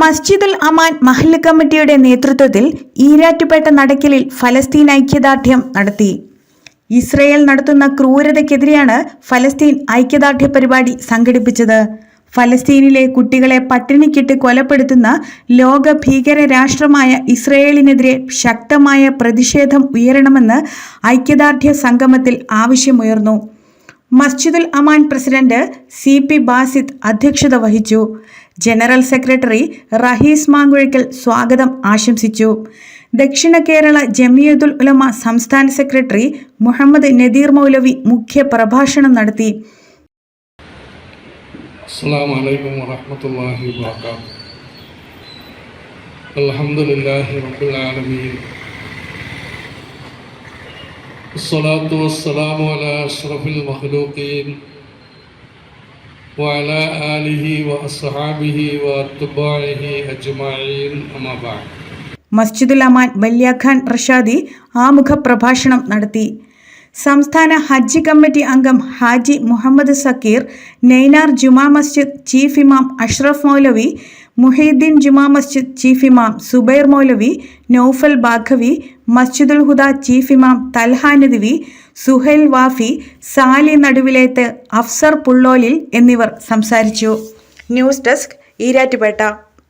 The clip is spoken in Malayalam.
മസ്ജിദുൽ അമാൻ മഹല്ല് കമ്മിറ്റിയുടെ നേതൃത്വത്തിൽ ഈരാറ്റുപേട്ട നടക്കലിൽ ഫലസ്തീൻ ഐക്യദാർഢ്യം നടത്തി. ഇസ്രയേൽ നടത്തുന്ന ക്രൂരതയ്ക്കെതിരെയാണ് ഫലസ്തീൻ ഐക്യദാർഢ്യ പരിപാടി സംഘടിപ്പിച്ചത്. ഫലസ്തീനിലെ കുട്ടികളെ പട്ടിണിക്കിട്ട് കൊലപ്പെടുത്തുന്ന ലോക ഭീകര രാഷ്ട്രമായ ഇസ്രയേലിനെതിരെ ശക്തമായ പ്രതിഷേധം ഉയരണമെന്ന് ഐക്യദാർഢ്യ സംഗമത്തിൽ ആവശ്യമുയർന്നു. മസ്ജിദുൽ അമാൻ പ്രസിഡന്റ് CP ബാസിത്ത് അധ്യക്ഷത വഹിച്ചു. ജനറൽ സെക്രട്ടറി റഹീസ് മാങ്കുഴയ്ക്കൽ സ്വാഗതം ആശംസിച്ചു. ദക്ഷിണ കേരള ജമിയത്തുൽ ഉലമ സംസ്ഥാന സെക്രട്ടറി മുഹമ്മദ് നദീർ മൗലവി മുഖ്യ പ്രഭാഷണം നടത്തി. അസ്സലാമു അലൈക്കും വറഹ്മത്തുള്ളാഹി വബറകാതുഹു. അൽഹംദുലില്ലാഹി റബ്ബിൽ ആലമീൻ. അസ്സലാത്തു വസ്സലാമു അലാ അഷ്റഫിൽ മഖ്ലൂഖീൻ വഅലാ ആലിഹി വഅസ്ഹാബിഹി വഅത്ബാഇഹി അജ്മഈൻ. അമ്മാ ബഅദ്. മസ്ജിദുൽ അമാൻ വല്യാഖാൻ റഷാദി ആമുഖ പ്രഭാഷണം നടത്തി. സംസ്ഥാന ഹജ്ജ് കമ്മിറ്റി അംഗം ഹാജി മുഹമ്മദ് സക്കീർ, നൈനാർ ജുമാ മസ്ജിദ് ചീഫ് ഇമാം അഷ്റഫ് മൗലവി, മുഹീദ്ദീൻ ജുമാ മസ്ജിദ് ചീഫ് ഇമാം സുബൈർ മൗലവി, നൗഫൽ ബാഖവി, മസ്ജിദുൽ ഹുദ ചീഫ് ഇമാം തൽഹ നദ്വി, സുഹൈൽ വാഫി, സാലി നടുവിലേത്ത്, അഫ്സർ പുള്ളോലിൽ എന്നിവർ സംസാരിച്ചു. News desk, Erattupetta.